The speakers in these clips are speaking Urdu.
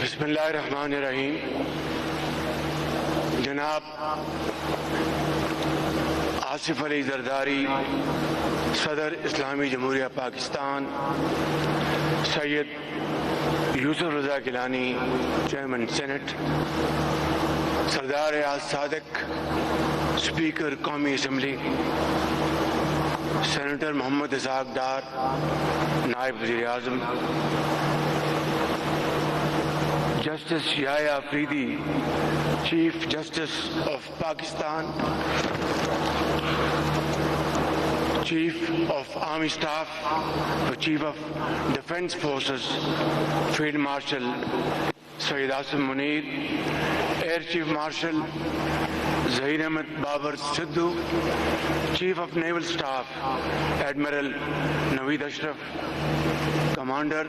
بسم اللہ الرحمن الرحیم. جناب آصف علی زرداری صدر اسلامی جمہوریہ Pakistan, Syed Yousuf Raza Gilani chairman senate, Sardar Riaz Sadiq speaker قومی اسمبلی، سینیٹر محمد اسحاق ڈار نائب وزیر اعظم، justice Yahya Afridi chief justice of Pakistan, chief of army staff, chief of defence forces field marshal Syed Asim Munir, air chief marshal Zaheer Ahmad Babar Sidhu, chief of naval staff admiral Naveed Ashraf, commander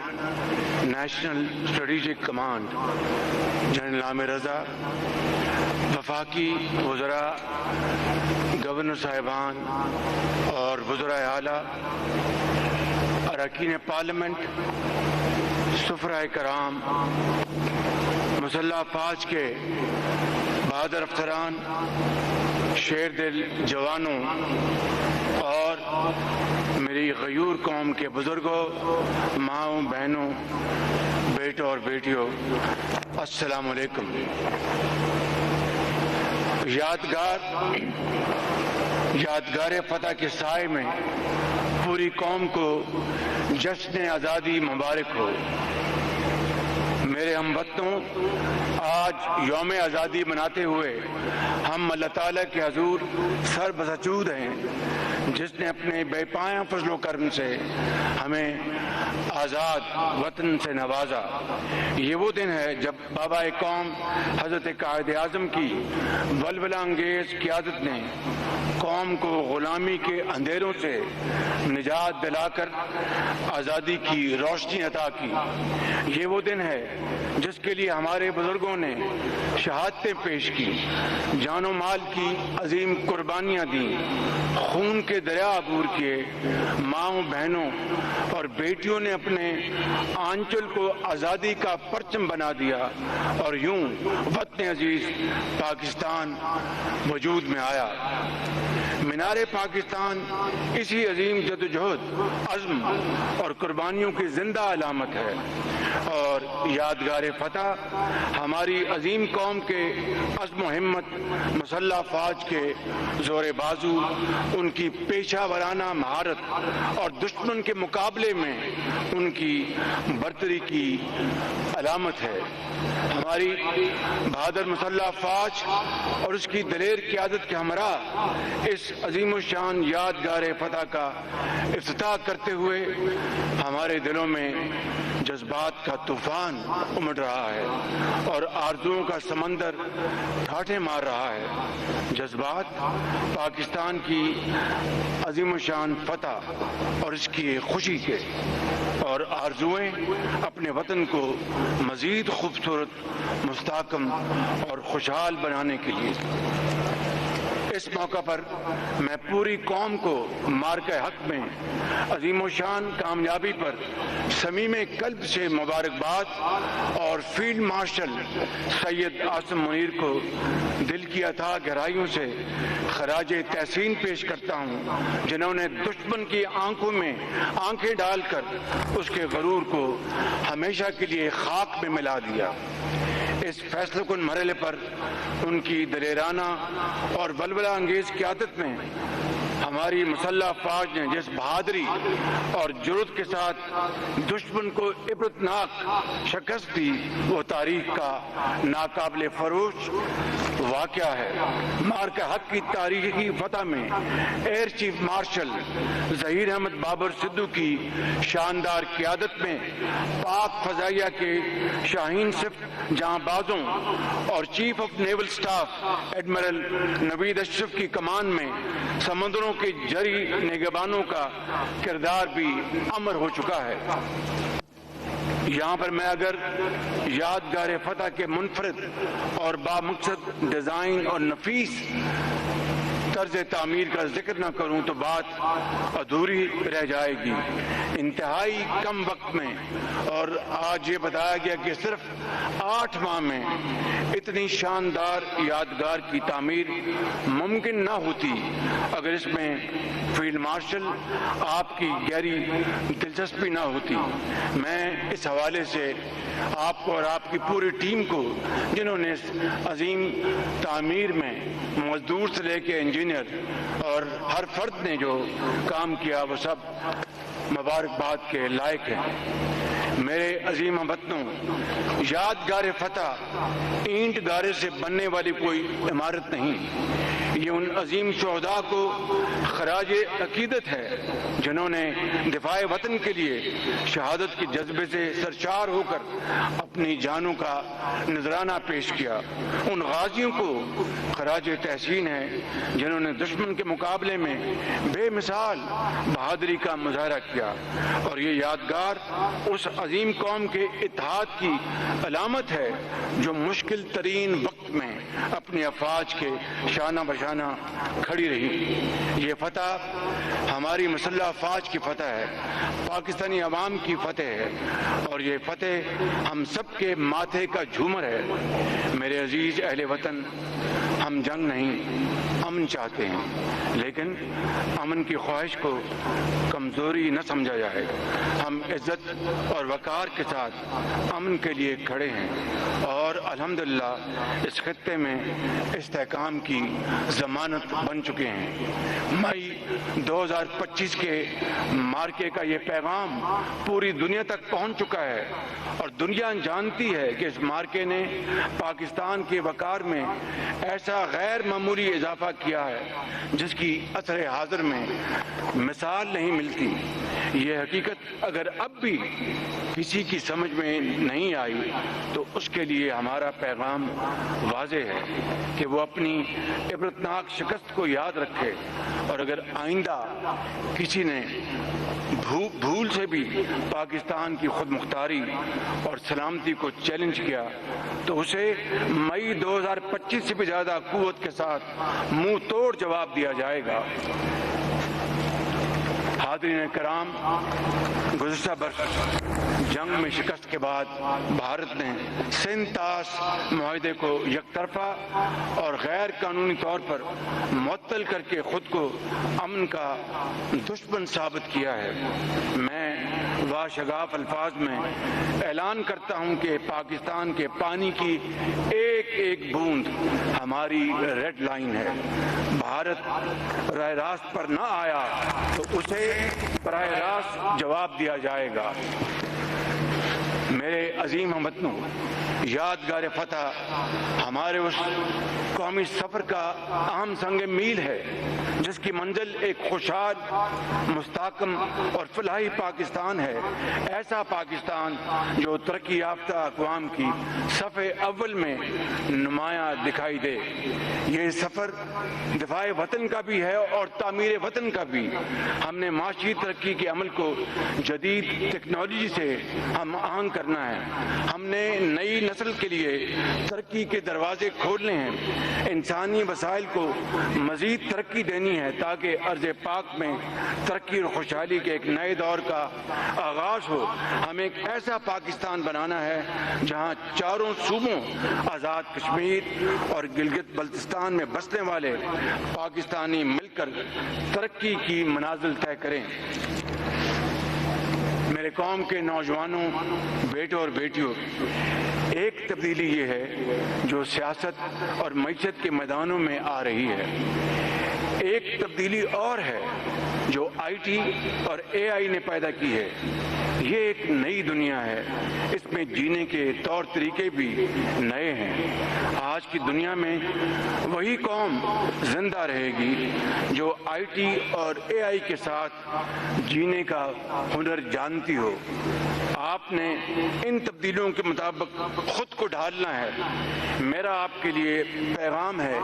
national strategic command general Amir Raza, وفاقی وزراء، گورنر صاحبان اور وزراء اعلیٰ، اراکین پارلیمنٹ، سفراء کرام، مسلح افواج کے بہادر افسران، شیر دل جوانوں اور میری غیور قوم کے بزرگوں، ماؤں، بہنوں، بیٹوں اور بیٹیوں، السلام علیکم. یادگار فتح کے سائے میں پوری قوم کو جشن آزادی مبارک ہو. میرے ہم وطنوں، آج یوم آزادی مناتے ہوئے ہم اللہ تعالیٰ کے حضور سر بسجود ہیں، جس نے اپنے بے پایاں فضل و کرم سے ہمیں آزاد وطن سے نوازا. یہ وہ دن ہے جب بابا قوم حضرت قائد اعظم کی ولولہ انگیز قیادت نے قوم کو غلامی کے اندھیروں سے نجات دلا کر آزادی کی روشنی عطا کی. یہ وہ دن ہے جس کے لیے ہمارے بزرگوں نے شہادتیں پیش کی، جان و مال کی عظیم قربانیاں دیں، خون کے دریا عبور کیے، ماؤں، بہنوں اور بیٹیوں نے اپنے آنچل کو آزادی کا پرچم بنا دیا، اور یوں وطن عزیز پاکستان وجود میں آیا. مینار پاکستان اسی عظیم جدوجہد، عزم اور قربانیوں کی زندہ علامت ہے، اور یادگار فتح ہماری عظیم قوم کے عزم و ہمت، مسلح افواج کے زور بازو، ان کی پیشہ ورانہ مہارت اور دشمن کے مقابلے میں ان کی برتری کی علامت ہے. ہماری بہادر مسلح افواج اور اس کی دلیر قیادت کے ہمراہ اس عظیم الشان یادگار فتح کا افتتاح کرتے ہوئے ہمارے دلوں میں جذبات کا طوفان امڑ رہا ہے اور آرزوؤں کا سمندر ٹھاٹھیں مار رہا ہے. جذبات پاکستان کی عظیم الشان فتح اور اس کی خوشی کے، اور آرزوئیں اپنے وطن کو مزید خوبصورت، مستحکم اور خوشحال بنانے کے لیے. اس موقع پر میں پوری قوم کو مارکہ حق میں عظیم الشان کامیابی پر صمیم قلب سے مبارکباد اور فیلڈ مارشل سید عاصم منیر کو دل کی اتھاہ گہرائیوں سے خراج تحسین پیش کرتا ہوں، جنہوں نے دشمن کی آنکھوں میں آنکھیں ڈال کر اس کے غرور کو ہمیشہ کے لیے خاک میں ملا دیا. اس فیصلہ کن مرحلے پر ان کی دلیرانہ اور ولولہ انگیز قیادت میں ہماری مسلح افواج نے جس بہادری اور جرأت کے ساتھ دشمن کو عبرتناک شکست دی، وہ تاریخ کا ناقابل فروش واقعہ ہے. مارکہ حق کی تاریخی فتح میں air chief marshal Zaheer Ahmad Babar Sidhu کی شاندار قیادت میں پاک فضائیہ کے شاہین صف جہاں بازوں اور chief of naval staff admiral Naveed Ashraf کی کمان میں سمندروں کے جری نگہبانوں کا کردار بھی امر ہو چکا ہے. یہاں پر میں اگر یادگار فتح کے منفرد اور بامقصد ڈیزائن اور نفیس طرز تعمیر کا ذکر نہ کروں تو بات ادھوری رہ جائے گی۔ انتہائی کم وقت میں، اور آج یہ بتایا گیا کہ صرف 8 ماہ میں اتنی شاندار یادگار کی تعمیر ممکن نہ ہوتی اگر اس میں فیلڈ مارشل آپ کی گہری دلچسپی نہ ہوتی۔ میں اس حوالے سے آپ کو اور آپ کی پوری ٹیم کو، جنہوں نے اس عظیم تعمیر میں مزدور سے لے کے انجینئر اور ہر فرد نے جو کام کیا، وہ سب مبارکباد کے لائق ہیں۔ میرے عظیم وطنوں، یادگار فتح اینٹ گارے سے بننے والی کوئی عمارت نہیں، یہ ان عظیم شہداء کو خراج عقیدت ہے جنہوں نے دفاع وطن کے لیے شہادت کے جذبے سے سرشار ہو کر اپنی جانوں کا نذرانہ پیش کیا۔ ان غازیوں کو خراج تحسین ہے جنہوں نے دشمن کے مقابلے میں بے مثال بہادری کا مظاہرہ کیا، اور یہ یادگار اس عظیم قوم کے اتحاد کی علامت ہے جو مشکل ترین وقت میں اپنی افواج کے شانہ بشانہ کھڑی رہی۔ یہ فتح ہماری مسلح افواج کی فتح ہے، پاکستانی عوام کی فتح ہے، اور یہ فتح ہم سب کے ماتھے کا جھومر ہے۔ میرے عزیز اہل وطن، ہم جنگ نہیں، امن چاہتے ہیں، لیکن امن کی خواہش کو کمزوری نہ سمجھا جائے۔ ہم عزت اور وقار کے ساتھ امن کے لیے کھڑے ہیں، اور الحمدللہ اس خطے میں استحکام کی ضمانت بن چکے ہیں۔ مئی 2025 کے مارکے کا یہ پیغام پوری دنیا تک پہنچ چکا ہے، اور دنیا جانتی ہے کہ اس مارکے نے پاکستان کے وقار میں ایسا غیر معمولی اضافہ کیا ہے جس کی عصر حاضر میں مثال نہیں ملتی۔ یہ حقیقت اگر اب بھی کسی کی سمجھ میں نہیں آئی تو اس کے لیے ہمارا پیغام واضح ہے کہ وہ اپنی عبرتناک شکست کو یاد رکھے، اور اگر آئندہ کسی نے بھول سے بھی پاکستان کی خود مختاری اور سلامتی کو چیلنج کیا تو اسے مئی 2025 سے بھی زیادہ قوت کے ساتھ منہ توڑ جواب دیا جائے گا۔ حاضرین کرام، گزشتہ برس جنگ میں شکست کے بعد بھارت نے سنتاس معاہدے کو یک طرفہ اور غیر قانونی طور پر معطل کر کے خود کو امن کا دشمن ثابت کیا ہے۔ میں واشگاف الفاظ میں اعلان کرتا ہوں کہ پاکستان کے پانی کی ایک ایک بوند ہماری ریڈ لائن ہے۔ بھارت راہ راست پر نہ آیا تو اسے براہ راست جواب دیا جائے گا۔ میرے عظیم ہم وطنوں، یادگار فتح ہمارے اس قومی سفر کا اہم سنگ میل ہے جس کی منزل ایک خوشحال، مستحکم اور فلاحی پاکستان ہے، ایسا پاکستان جو ترقی یافتہ اقوام کی صف اول میں نمایاں دکھائی دے۔ یہ سفر دفاع وطن کا بھی ہے اور تعمیر وطن کا بھی۔ ہم نے معاشی ترقی کے عمل کو جدید ٹیکنالوجی سے ہم آہنگ کرنا ہے۔ ہم نے نئی نسل کے لیے ترقی کے دروازے کھولنے ہیں، انسانی وسائل کو مزید ترقی دینی ہے تاکہ ارض پاک میں ترقی اور خوشحالی کے ایک نئے دور کا آغاز ہو۔ ہمیں ایک ایسا پاکستان بنانا ہے جہاں چاروں صوبوں، آزاد کشمیر اور گلگت بلتستان میں بسنے والے پاکستانی مل کر ترقی کی منازل طے کریں۔ میرے قوم کے نوجوانوں، بیٹوں اور بیٹیوں، ایک تبدیلی یہ ہے جو سیاست اور معیشت کے میدانوں میں آ رہی ہے۔ ایک تبدیلی اور ہے جو آئی ٹی اور اے آئی نے پیدا کی ہے۔ یہ ایک نئی دنیا ہے، اس میں جینے کے طور طریقے بھی نئے ہیں۔ آج کی دنیا میں وہی قوم زندہ رہے گی جو آئی ٹی اور اے آئی کے ساتھ جینے کا ہنر جانتی ہو۔ آپ نے ان تبدیلیوں کے مطابق خود کو ڈھالنا ہے۔ میرا آپ کے لیے پیغام ہے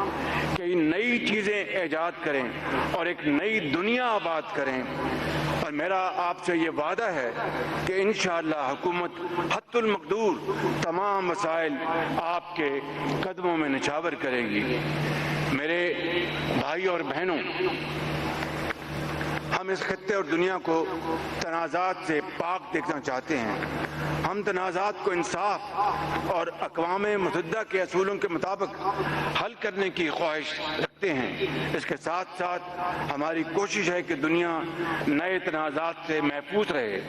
کہ نئی چیزیں ایجاد کریں اور ایک نئی دنیا آباد کریں، اور میرا آپ سے یہ وعدہ ہے کہ انشاءاللہ حکومت حتی المقدور تمام مسائل آپ کے قدموں میں نچھاور کرے گی۔ میرے بھائی اور بہنوں، ہم اس خطے اور دنیا کو تنازعات سے پاک دیکھنا چاہتے ہیں۔ ہم تنازعات کو انصاف اور اقوام متحدہ کے اصولوں کے مطابق حل کرنے کی خواہش رکھتے ہیں۔ اس کے ساتھ ساتھ ہماری کوشش ہے کہ دنیا نئے تنازعات سے محفوظ رہے۔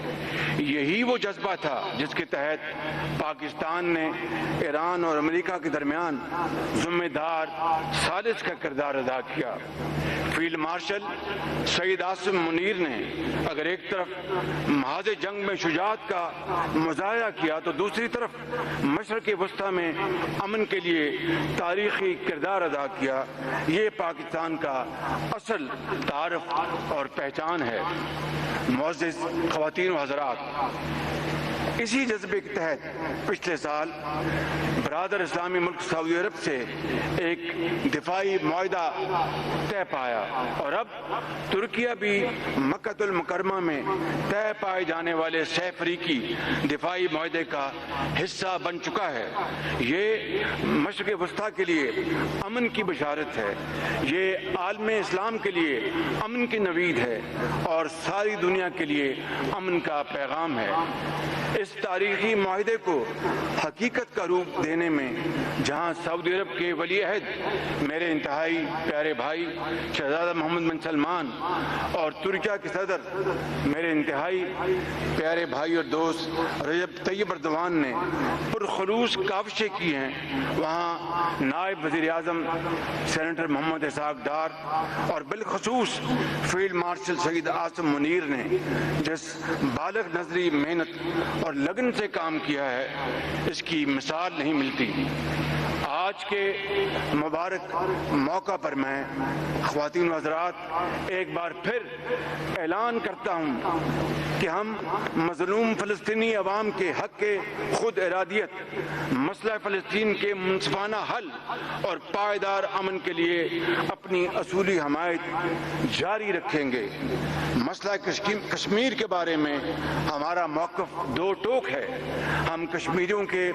یہی وہ جذبہ تھا جس کے تحت پاکستان نے ایران اور امریکہ کے درمیان ذمہ دار ثالث کا کردار ادا کیا۔ فیلڈ مارشل سید عاصم منیر نے اگر ایک طرف محاذ جنگ میں شجاعت کا مظاہرہ کیا تو دوسری طرف مشرق وسطی میں امن کے لیے تاریخی کردار ادا کیا۔ یہ پاکستان کا اصل تعارف اور پہچان ہے۔ معزز خواتین و حضرات، اسی جذبے کے تحت پچھلے سال برادر اسلامی ملک سعودی عرب سے ایک دفاعی معاہدہ طے پایا، اور اب ترکیہ بھی مکہ المکرمہ میں طے پائے جانے والے سہ فریقی دفاعی معاہدے کا حصہ بن چکا ہے۔ یہ مشرق وسطیٰ کے لیے امن کی بشارت ہے، یہ عالم اسلام کے لیے امن کی نوید ہے اور ساری دنیا کے لیے امن کا پیغام ہے۔ اس تاریخی معاہدے کو حقیقت کا روپ دینے میں جہاں سعودی عرب کے ولی عہد میرے انتہائی پیارے بھائی شہزادہ محمد بن سلمان اور ترکیہ کے صدر میرے انتہائی پیارے بھائی اور دوست رجب طیب اردوان نے پرخلوص کاوشیں کی ہیں، وہاں نائب وزیر اعظم سینیٹر محمد اسحاق ڈار اور بالخصوص فیلڈ مارشل سید عاصم منیر نے جس بالغ نظری محنت اور لگن سے کام کیا ہے، اس کی مثال نہیں ملتی۔ آج کے مبارک موقع پر میں خواتین و حضرات ایک بار پھر اعلان کرتا ہوں کہ ہم مظلوم فلسطینی عوام کے حق کے خود ارادیت، مسئلہ فلسطین کے منصفانہ حل اور پائیدار امن کے لیے اپنی اصولی حمایت جاری رکھیں گے۔ مسئلہ کشمیر کے بارے میں ہمارا موقف دو ٹوک ہے۔ ہم کشمیریوں کے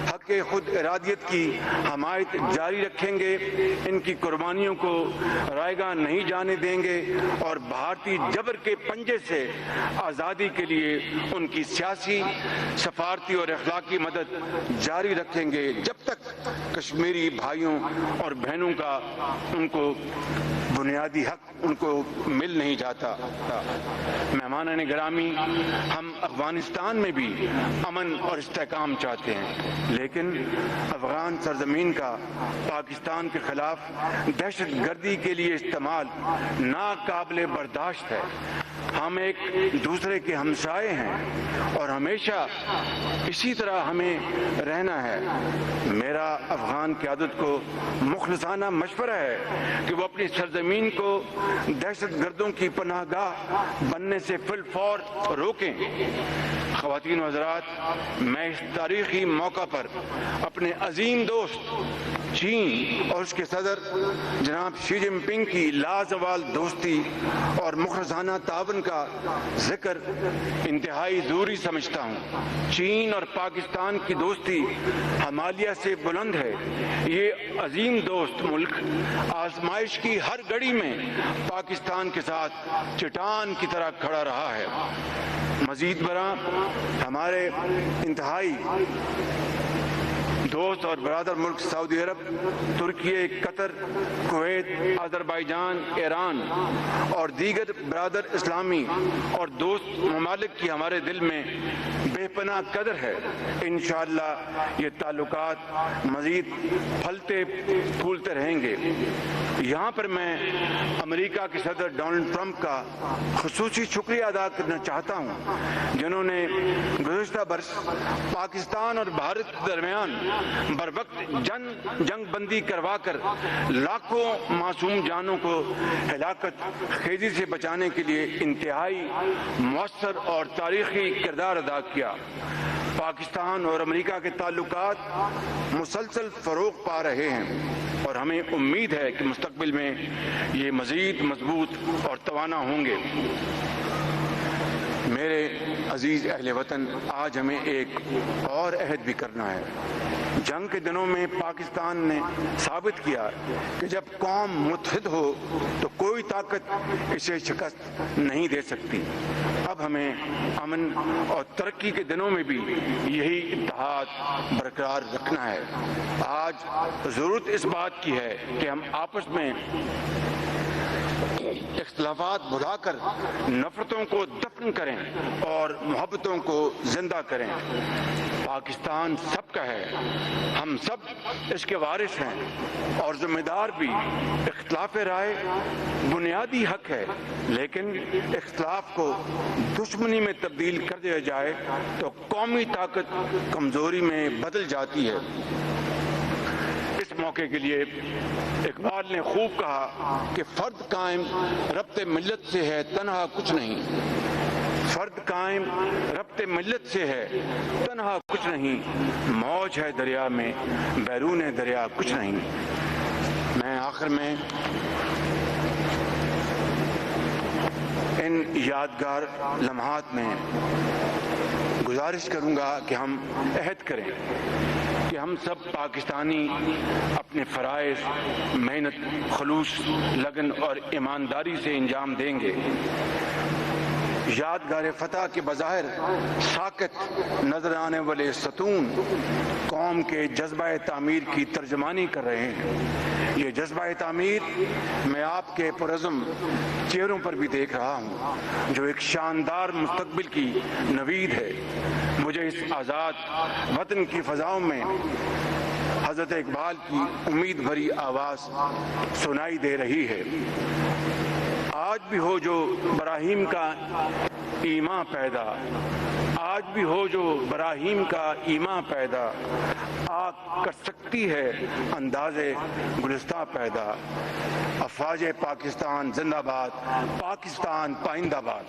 حق خود ارادیت کی حمایت جاری رکھیں گے، ان کی قربانیوں کو رائیگاں نہیں جانے دیں گے اور بھارتی جبر کے پنجے سے آزادی کے لیے ان کی سیاسی، سفارتی اور اخلاقی مدد جاری رکھیں گے جب تک کشمیری بھائیوں اور بہنوں کا ان کو بنیادی حق ان کو مل نہیں جاتا۔ مہمانان گرامی، ہم افغانستان میں بھی امن اور استحکام چاہتے ہیں، لیکن افغان سرزمین کا پاکستان کے خلاف دہشت گردی کے لیے استعمال ناقابل برداشت ہے۔ ہم ایک دوسرے کے ہمسائے ہیں اور ہمیشہ اسی طرح ہمیں رہنا ہے۔ میرا افغان قیادت کو مخلصانہ مشورہ ہے کہ وہ اپنی سرزمین کو دہشت گردوں کی پناہ گاہ بننے سے فی الفور روکیں۔ خواتین و حضرات، میں اس تاریخی موقع پر اپنے عظیم دوست چین اور اس کے صدر جناب شی جن پنگ کی لازوال دوستی اور مخلصانہ تعاون کا ذکر انتہائی ضروری سمجھتا ہوں۔ چین اور پاکستان کی دوستی ہمالیہ سے بلند ہے۔ یہ عظیم دوست ملک آزمائش کی ہر گھڑی میں پاکستان کے ساتھ چٹان کی طرح کھڑا رہا ہے۔ مزید برآں ہمارے انتہائی دوست اور برادر ملک سعودی عرب، ترکیہ، قطر، کویت، آذربائیجان، ایران اور دیگر برادر اسلامی اور دوست ممالک کی ہمارے دل میں بے پناہ قدر ہے۔ انشاءاللہ یہ تعلقات مزید پھلتے پھولتے رہیں گے۔ یہاں پر میں امریکہ کے صدر ڈونلڈ ٹرمپ کا خصوصی شکریہ ادا کرنا چاہتا ہوں، جنہوں نے گزشتہ برس پاکستان اور بھارت کے درمیان بروقت جنگ بندی کروا کر لاکھوں معصوم جانوں کو ہلاکت خیزی سے بچانے کے لیے انتہائی مؤثر اور تاریخی کردار ادا کیا۔ پاکستان اور امریکہ کے تعلقات مسلسل فروغ پا رہے ہیں اور ہمیں امید ہے کہ مستقبل میں یہ مزید مضبوط اور توانا ہوں گے۔ میرے عزیز اہل وطن، آج ہمیں ایک اور عہد بھی کرنا ہے۔ جنگ کے دنوں میں پاکستان نے ثابت کیا کہ جب قوم متحد ہو تو کوئی طاقت اسے شکست نہیں دے سکتی۔ اب ہمیں امن اور ترقی کے دنوں میں بھی یہی اتحاد برقرار رکھنا ہے۔ آج ضرورت اس بات کی ہے کہ ہم آپس میں اختلافات بھلا کر نفرتوں کو دفن کریں اور محبتوں کو زندہ کریں۔ پاکستان سب کا ہے، ہم سب اس کے وارث ہیں اور ذمہ دار بھی۔ اختلاف رائے بنیادی حق ہے، لیکن اختلاف کو دشمنی میں تبدیل کر دیا جائے تو قومی طاقت کمزوری میں بدل جاتی ہے۔ اس موقع کے لیے اقبال نے خوب کہا کہ فرد قائم ربط ملت سے ہے، تنہا کچھ نہیں۔ فرد قائم ربط ملت سے ہے، تنہا کچھ نہیں۔ موج ہے دریا میں، بیرون دریا کچھ نہیں۔ میں آخر میں ان یادگار لمحات میں گزارش کروں گا کہ ہم عہد کریں کہ ہم سب پاکستانی اپنے فرائض محنت، خلوص، لگن اور ایمانداری سے انجام دیں گے۔ یادگار فتح کے بظاہر ساکت نظر آنے والے ستون قوم کے جذبہ تعمیر کی ترجمانی کر رہے ہیں۔ یہ جذبہ تعمیر میں آپ کے پرعزم چہروں پر بھی دیکھ رہا ہوں، جو ایک شاندار مستقبل کی نوید ہے۔ مجھے اس آزاد وطن کی فضاؤں میں حضرت اقبال کی امید بھری آواز سنائی دے رہی ہے۔ آج بھی ہو جو براہیم کا ایمان پیدا، آج بھی ہو جو براہیم کا ایمان پیدا، آگ کر سکتی ہے انداز گلستہ پیدا۔ افواج پاکستان زندہ باد، پاکستان پائندہ باد۔